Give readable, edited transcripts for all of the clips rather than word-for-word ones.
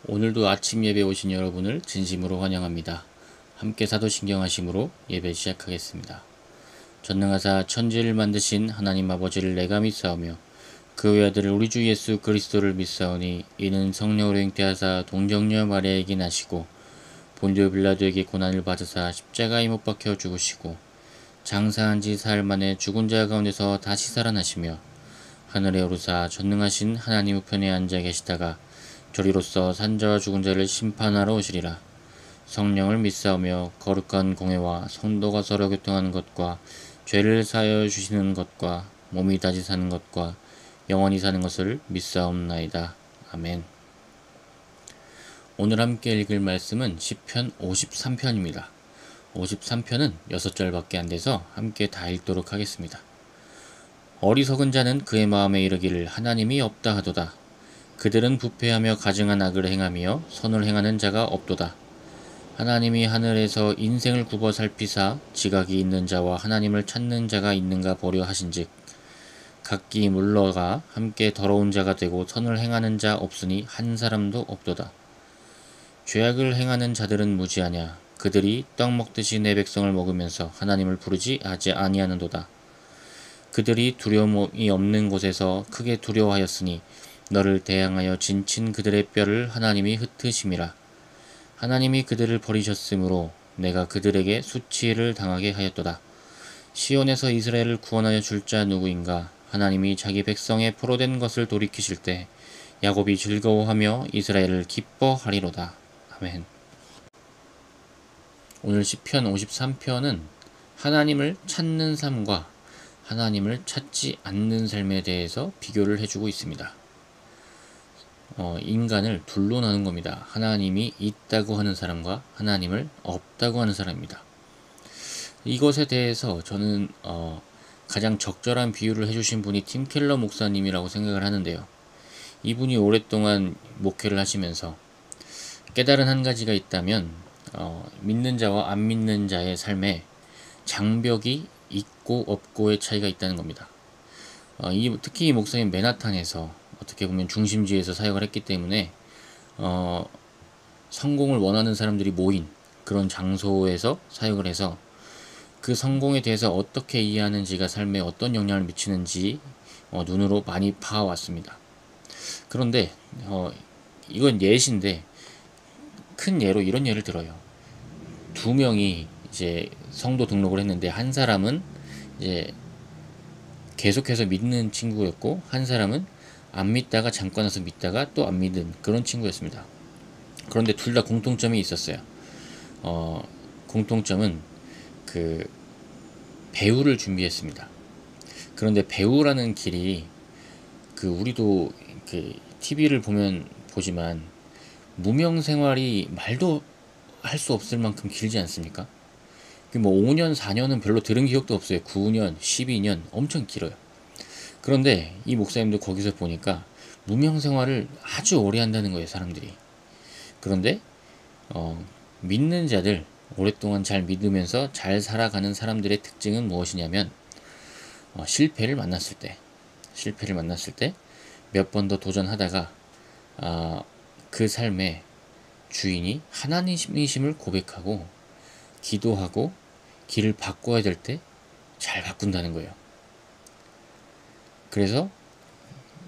오늘도 아침 예배 오신 여러분을 진심으로 환영합니다. 함께 사도신경하심으로 예배 시작하겠습니다. 전능하사 천지를 만드신 하나님 아버지를 내가 믿사오며 그 외아들 우리 주 예수 그리스도를 믿사오니 이는 성령으로 잉태하사 동정녀 마리아에게 나시고 본디오 빌라도에게 고난을 받으사 십자가에 못 박혀 죽으시고 장사한 지 사흘 만에 죽은 자 가운데서 다시 살아나시며 하늘에 오르사 전능하신 하나님 우편에 앉아 계시다가 저리로서 산자와 죽은 자를 심판하러 오시리라. 성령을 믿사오며 거룩한 공회와 성도가 서로 교통하는 것과 죄를 사하여 주시는 것과 몸이 다시 사는 것과 영원히 사는 것을 믿사옵나이다. 아멘. 오늘 함께 읽을 말씀은 시편 53편입니다. 53편은 6절밖에 안 돼서 함께 다 읽도록 하겠습니다. 어리석은 자는 그의 마음에 이르기를 하나님이 없다 하도다. 그들은 부패하며 가증한 악을 행하며 선을 행하는 자가 없도다. 하나님이 하늘에서 인생을 굽어 살피사 지각이 있는 자와 하나님을 찾는 자가 있는가 보려 하신즉 각기 물러가 함께 더러운 자가 되고 선을 행하는 자 없으니 한 사람도 없도다. 죄악을 행하는 자들은 무지하냐. 그들이 떡 먹듯이 내 백성을 먹으면서 하나님을 부르지 아니하는도다. 그들이 두려움이 없는 곳에서 크게 두려워하였으니 너를 대항하여 진친 그들의 뼈를 하나님이 흩으심이라. 하나님이 그들을 버리셨으므로 내가 그들에게 수치를 당하게 하였도다. 시온에서 이스라엘을 구원하여 줄 자 누구인가. 하나님이 자기 백성의 포로된 것을 돌이키실 때 야곱이 즐거워하며 이스라엘을 기뻐하리로다. 아멘. 오늘 시편 53편은 하나님을 찾는 삶과 하나님을 찾지 않는 삶에 대해서 비교를 해주고 있습니다. 인간을 둘로 나눈 겁니다. 하나님이 있다고 하는 사람과 하나님을 없다고 하는 사람입니다. 이것에 대해서 저는 가장 적절한 비유를 해주신 분이 팀 켈러 목사님이라고 생각을 하는데요. 이분이 오랫동안 목회를 하시면서 깨달은 한 가지가 있다면 믿는 자와 안 믿는 자의 삶에 장벽이 있고 없고의 차이가 있다는 겁니다. 특히 이 목사님 맨하탄에서 어떻게 보면 중심지에서 사역을 했기 때문에 성공을 원하는 사람들이 모인 그런 장소에서 사역을 해서 그 성공에 대해서 어떻게 이해하는지가 삶에 어떤 영향을 미치는지 눈으로 많이 봐왔습니다. 그런데 이건 예시인데 큰 예로 이런 예를 들어요. 두 명이 이제 성도 등록을 했는데 한 사람은 이제 계속해서 믿는 친구였고 한 사람은 안 믿다가 잠깐 와서 믿다가 또 안 믿는 그런 친구였습니다. 그런데 둘 다 공통점이 있었어요. 공통점은 그 배우를 준비했습니다. 그런데 배우라는 길이 우리도 TV를 보지만 무명 생활이 말도 할 수 없을 만큼 길지 않습니까? 5년, 4년은 별로 들은 기억도 없어요. 9년, 12년 엄청 길어요. 그런데 이 목사님도 거기서 보니까 무명 생활을 아주 오래 한다는 거예요, 사람들이. 그런데 믿는 자들, 오랫동안 잘 믿으면서 잘 살아가는 사람들의 특징은 무엇이냐면 실패를 만났을 때 몇 번 더 도전하다가 그 삶의 주인이 하나님이심을 고백하고 기도하고 길을 바꿔야 될 때 잘 바꾼다는 거예요. 그래서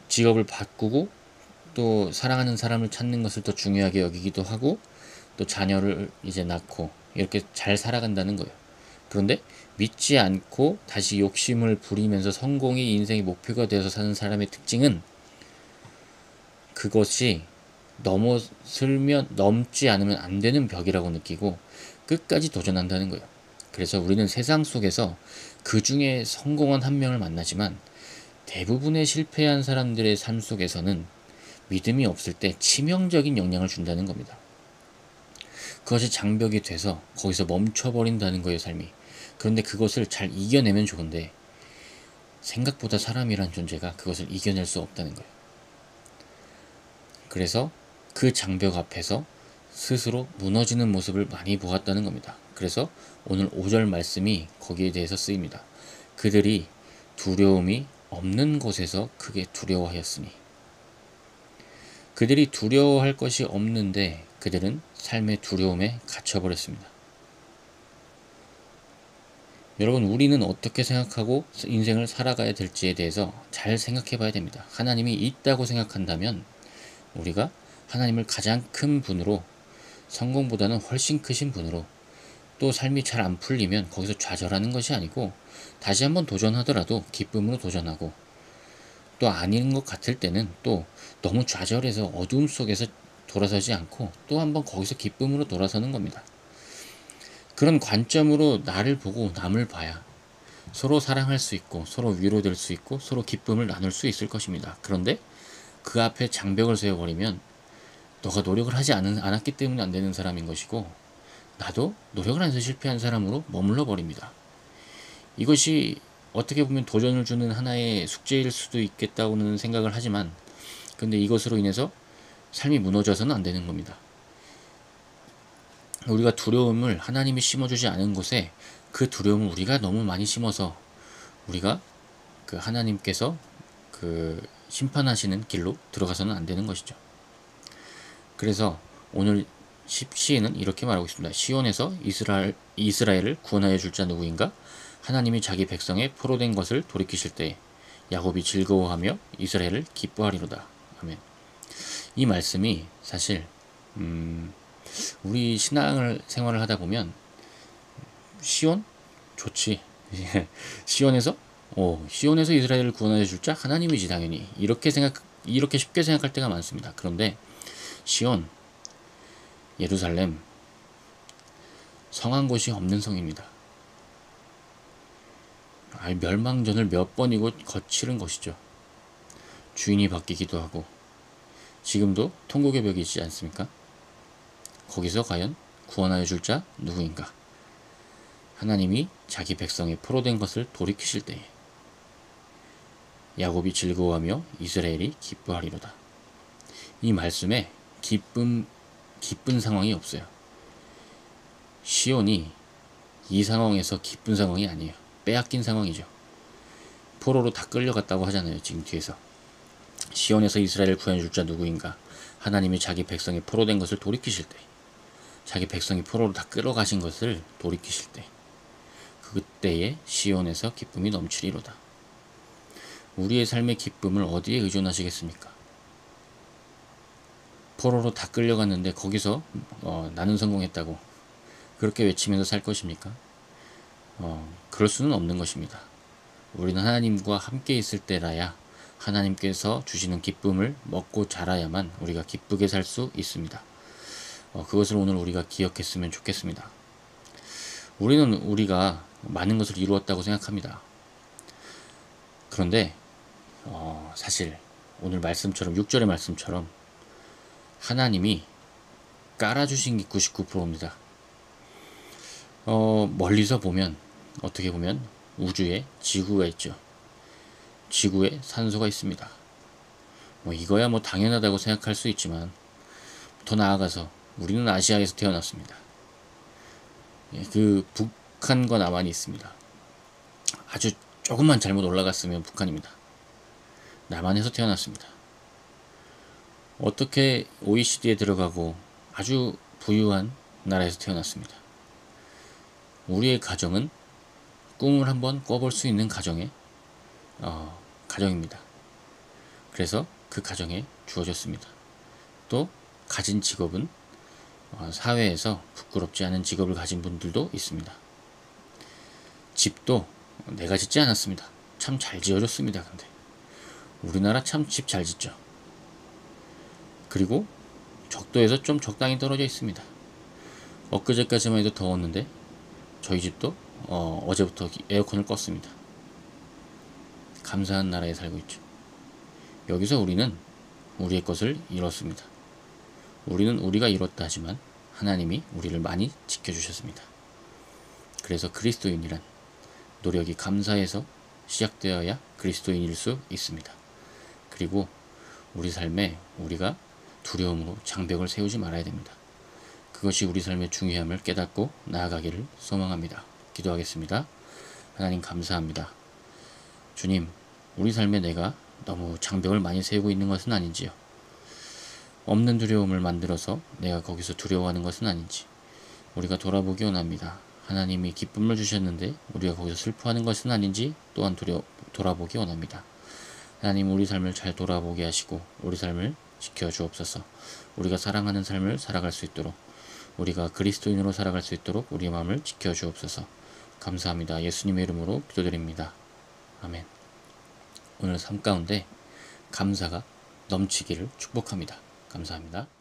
직업을 바꾸고 또 사랑하는 사람을 찾는 것을 더 중요하게 여기기도 하고 또 자녀를 이제 낳고 이렇게 잘 살아간다는 거예요. 그런데 믿지 않고 다시 욕심을 부리면서 성공이 인생의 목표가 되어서 사는 사람의 특징은 그것이 넘지 않으면 안 되는 벽이라고 느끼고 끝까지 도전한다는 거예요. 그래서 우리는 세상 속에서 그 중에 성공한 한 명을 만나지만 대부분의 실패한 사람들의 삶 속에서는 믿음이 없을 때 치명적인 영향을 준다는 겁니다. 그것이 장벽이 돼서 거기서 멈춰버린다는 거예요, 삶이. 그런데 그것을 잘 이겨내면 좋은데 생각보다 사람이란 존재가 그것을 이겨낼 수 없다는 거예요. 그래서 그 장벽 앞에서 스스로 무너지는 모습을 많이 보았다는 겁니다. 그래서 오늘 5절 말씀이 거기에 대해서 쓰입니다. 그들이 두려움이 없는 곳에서 크게 두려워하였으니. 그들이 두려워할 것이 없는데 그들은 삶의 두려움에 갇혀버렸습니다. 여러분, 우리는 어떻게 생각하고 인생을 살아가야 될지에 대해서 잘 생각해 봐야 됩니다. 하나님이 있다고 생각한다면 우리가 하나님을 가장 큰 분으로, 성공보다는 훨씬 크신 분으로, 또 삶이 잘 안 풀리면 거기서 좌절하는 것이 아니고 다시 한번 도전하더라도 기쁨으로 도전하고, 또 아닌 것 같을 때는 또 너무 좌절해서 어두움 속에서 돌아서지 않고 또 한번 거기서 기쁨으로 돌아서는 겁니다. 그런 관점으로 나를 보고 남을 봐야 서로 사랑할 수 있고 서로 위로될 수 있고 서로 기쁨을 나눌 수 있을 것입니다. 그런데 그 앞에 장벽을 세워버리면 너가 노력을 하지 않았기 때문에 안 되는 사람인 것이고 나도 노력을 안 해서 실패한 사람으로 머물러 버립니다. 이것이 어떻게 보면 도전을 주는 하나의 숙제일 수도 있겠다고는 생각을 하지만, 근데 이것으로 인해서 삶이 무너져서는 안 되는 겁니다. 우리가 두려움을 하나님이 심어주지 않은 곳에 그 두려움을 우리가 너무 많이 심어서 우리가 그 하나님께서 그 심판하시는 길로 들어가서는 안 되는 것이죠. 그래서 오늘 시인은 이렇게 말하고 있습니다. 시온에서 이스라엘을 구원하여 줄 자 누구인가? 하나님이 자기 백성의 포로된 것을 돌이키실 때에 야곱이 즐거워하며 이스라엘을 기뻐하리로다. 아멘. 이 말씀이 사실 우리 신앙생활을 하다 보면 시온? 좋지. 시온에서 이스라엘을 구원하여 줄 자 하나님이지 당연히. 이렇게 쉽게 생각할 때가 많습니다. 그런데 시온, 예루살렘, 성한 곳이 없는 성입니다. 멸망전을 몇 번이고 거치른 것이죠. 주인이 바뀌기도 하고 지금도 통곡의 벽이 있지 않습니까? 거기서 과연 구원하여 줄 자 누구인가? 하나님이 자기 백성의 포로된 것을 돌이키실 때에 야곱이 즐거워하며 이스라엘이 기뻐하리로다. 이 말씀에 기쁜 상황이 없어요. 시온이 이 상황에서 기쁜 상황이 아니에요. 빼앗긴 상황이죠. 포로로 다 끌려갔다고 하잖아요. 지금 뒤에서. 시온에서 이스라엘을 구해줄 자 누구인가? 하나님이 자기 백성이 포로된 것을 돌이키실 때, 자기 백성이 포로로 다 끌어가신 것을 돌이키실 때, 그때에 시온에서 기쁨이 넘치리로다. 우리의 삶의 기쁨을 어디에 의존하시겠습니까? 포로로 다 끌려갔는데 거기서 나는 성공했다고 그렇게 외치면서 살 것입니까? 그럴 수는 없는 것입니다. 우리는 하나님과 함께 있을 때라야 하나님께서 주시는 기쁨을 먹고 자라야만 우리가 기쁘게 살 수 있습니다. 그것을 오늘 우리가 기억했으면 좋겠습니다. 우리가 많은 것을 이루었다고 생각합니다. 그런데 사실 오늘 말씀처럼 6절의 말씀처럼 하나님이 깔아주신 게 99%입니다. 멀리서 보면 어떻게 보면 우주에 지구가 있죠. 지구에 산소가 있습니다. 이거야 당연하다고 생각할 수 있지만 더 나아가서 우리는 아시아에서 태어났습니다. 그 북한과 남한이 있습니다. 아주 조금만 잘못 올라갔으면 북한입니다. 남한에서 태어났습니다. 어떻게 OECD에 들어가고 아주 부유한 나라에서 태어났습니다. 우리의 가정은 꿈을 한번 꿔볼 수 있는 가정입니다. 그래서 그 가정에 주어졌습니다. 또 가진 직업은 사회에서 부끄럽지 않은 직업을 가진 분들도 있습니다. 집도 내가 짓지 않았습니다. 참 잘 지어줬습니다. 근데 우리나라 참 집 잘 짓죠. 그리고 적도에서 좀 적당히 떨어져 있습니다. 엊그제까지만 해도 더웠는데 저희 집도 어제부터 에어컨을 껐습니다. 감사한 나라에 살고 있죠. 여기서 우리는 우리의 것을 이뤘습니다. 우리는 우리가 이뤘다 하지만 하나님이 우리를 많이 지켜주셨습니다. 그래서 그리스도인이란 노력이 감사해서 시작되어야 그리스도인일 수 있습니다. 그리고 우리 삶에 우리가 두려움으로 장벽을 세우지 말아야 됩니다. 그것이 우리 삶의 중요함을 깨닫고 나아가기를 소망합니다. 기도하겠습니다. 하나님 감사합니다. 주님, 우리 삶에 내가 너무 장벽을 많이 세우고 있는 것은 아닌지요. 없는 두려움을 만들어서 내가 거기서 두려워하는 것은 아닌지 우리가 돌아보기 원합니다. 하나님이 기쁨을 주셨는데 우리가 거기서 슬퍼하는 것은 아닌지 또한 돌아보기 원합니다. 하나님 우리 삶을 잘 돌아보게 하시고 우리 삶을 지켜주옵소서. 우리가 사랑하는 삶을 살아갈 수 있도록 우리가 그리스도인으로 살아갈 수 있도록 우리의 마음을 지켜주옵소서. 감사합니다. 예수님의 이름으로 기도드립니다. 아멘. 오늘 삶 가운데 감사가 넘치기를 축복합니다. 감사합니다.